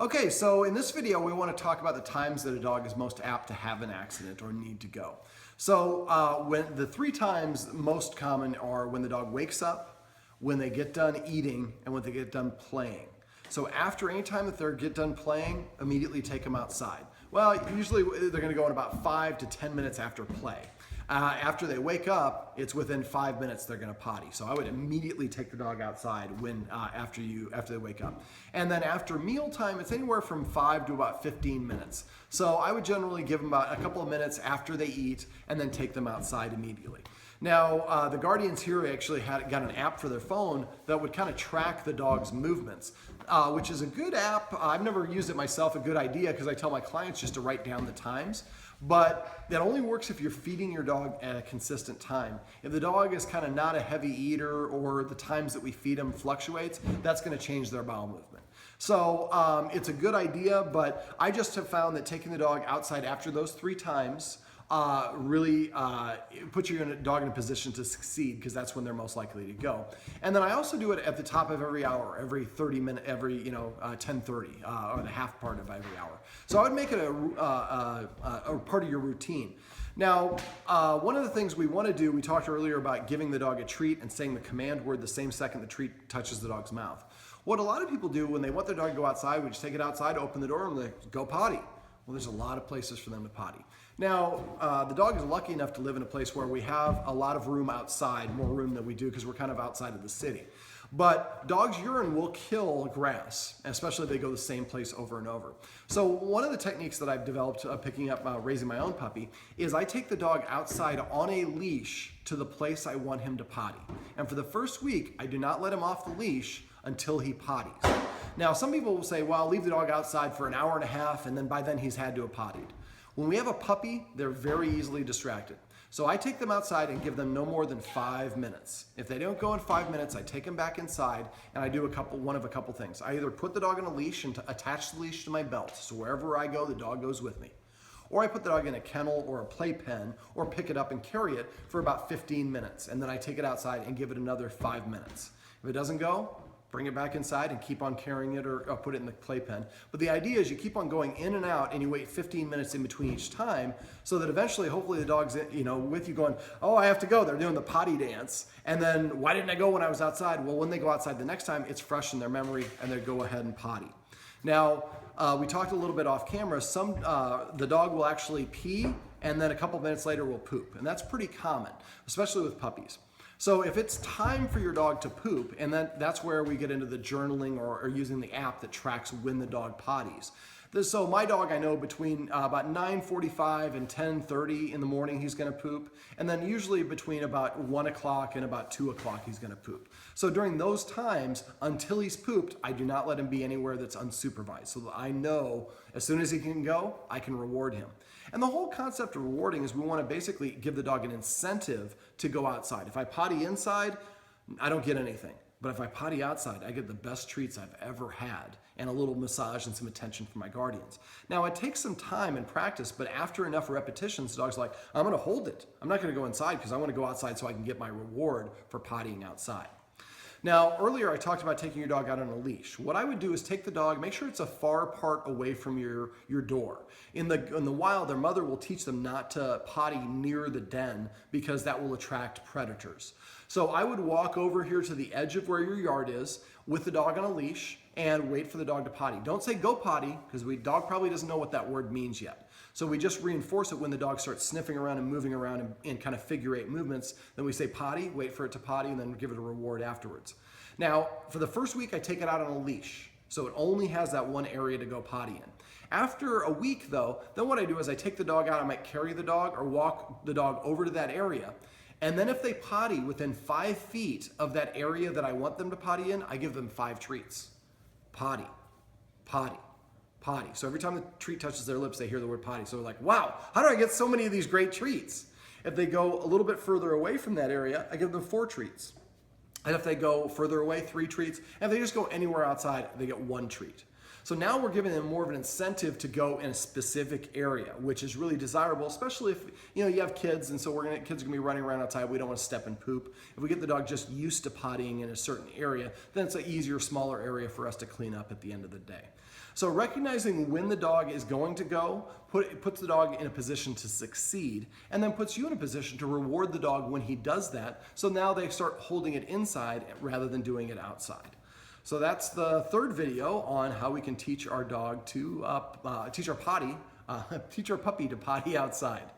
Okay, so in this video, we want to talk about the times that a dog is most apt to have an accident or need to go. So when the three times most common are when the dog wakes up, when they get done eating, and when they get done playing. So after any time that they get done playing, immediately take them outside. Well, usually they're going to go in about 5 to 10 minutes after play. After they wake up, it's within 5 minutes they're going to potty. So I would immediately take the dog outside after they wake up. And then after mealtime, it's anywhere from 5 to about 15 minutes. So I would generally give them about a couple of minutes after they eat and then take them outside immediately. Now, the Guardians here actually got an app for their phone that would kind of track the dog's movements, which is a good app. I've never used it myself, a good idea, because I tell my clients just to write down the times. But that only works if you're feeding your dog at a consistent time. If the dog is kind of not a heavy eater or the times that we feed them fluctuates, that's going to change their bowel movement. So it's a good idea, but I just have found that taking the dog outside after those 3 times really puts your dog in a position to succeed, because that's when they're most likely to go. And then I also do it at the top of every hour, every 30 minutes, every 10:30, or the half part of every hour. So I would make it a part of your routine. Now, one of the things we want to do, we talked earlier about giving the dog a treat and saying the command word the same second the treat touches the dog's mouth. What a lot of people do when they want their dog to go outside, we just take it outside, open the door, and they go potty. Well, there's a lot of places for them to potty. Now, the dog is lucky enough to live in a place where we have a lot of room outside, more room than we do because we're kind of outside of the city. But dogs' urine will kill grass, especially if they go the same place over and over. So one of the techniques that I've developed picking up raising my own puppy is I take the dog outside on a leash to the place I want him to potty. And for the first week, I do not let him off the leash until he potties. Now, some people will say, well, I'll leave the dog outside for an hour and a half, and then by then he's had to have pottied. When we have a puppy, they're very easily distracted. So I take them outside and give them no more than 5 minutes. If they don't go in 5 minutes, I take them back inside and I do one of a couple things. I either put the dog on a leash and attach the leash to my belt, so wherever I go, the dog goes with me. Or I put the dog in a kennel or a playpen, or pick it up and carry it for about 15 minutes. And then I take it outside and give it another 5 minutes. If it doesn't go, bring it back inside and keep on carrying it, or put it in the playpen. But the idea is you keep on going in and out and you wait 15 minutes in between each time, so that eventually, hopefully the dog's with you going, oh, I have to go. They're doing the potty dance. And then, why didn't I go when I was outside? Well, when they go outside the next time, it's fresh in their memory and they go ahead and potty. Now, we talked a little bit off camera. The dog will actually pee and then a couple minutes later will poop. And that's pretty common, especially with puppies. So if it's time for your dog to poop, and that's where we get into the journaling or using the app that tracks when the dog potties. So my dog, I know between about 9:45 and 10:30 in the morning he's going to poop, and then usually between about 1 o'clock and about 2 o'clock he's going to poop. So during those times, until he's pooped, I do not let him be anywhere that's unsupervised, so that I know as soon as he can go, I can reward him. And the whole concept of rewarding is we want to basically give the dog an incentive to go outside. If I potty inside, I don't get anything. But if I potty outside, I get the best treats I've ever had, and a little massage and some attention from my Guardians. Now, it takes some time and practice, but after enough repetitions, the dog's like, I'm going to hold it. I'm not going to go inside because I want to go outside so I can get my reward for pottying outside. Now, earlier I talked about taking your dog out on a leash. What I would do is take the dog, make sure it's a far part away from your door. In the wild, their mother will teach them not to potty near the den because that will attract predators. So I would walk over here to the edge of where your yard is with the dog on a leash and wait for the dog to potty. Don't say go potty, because the dog probably doesn't know what that word means yet. So we just reinforce it when the dog starts sniffing around and moving around in kind of figure 8 movements. Then we say potty, wait for it to potty, and then give it a reward afterwards. Now, for the first week, I take it out on a leash. So it only has that one area to go potty in. After a week, though, then what I do is I take the dog out. I might carry the dog or walk the dog over to that area. And then if they potty within 5 feet of that area that I want them to potty in, I give them 5 treats. Potty, potty, potty. So every time the treat touches their lips, they hear the word potty. So they're like, wow, how do I get so many of these great treats? If they go a little bit further away from that area, I give them 4 treats. And if they go further away, 3 treats. And if they just go anywhere outside, they get 1 treat. So now we're giving them more of an incentive to go in a specific area, which is really desirable, especially if you have kids, and so kids are gonna be running around outside. We don't want to step and poop. If we get the dog just used to pottying in a certain area, then it's an easier, smaller area for us to clean up at the end of the day. So recognizing when the dog is going to go puts the dog in a position to succeed, and then puts you in a position to reward the dog when he does that. So now they start holding it inside rather than doing it outside. So that's the third video on how we can teach our dog to teach our puppy to potty outside.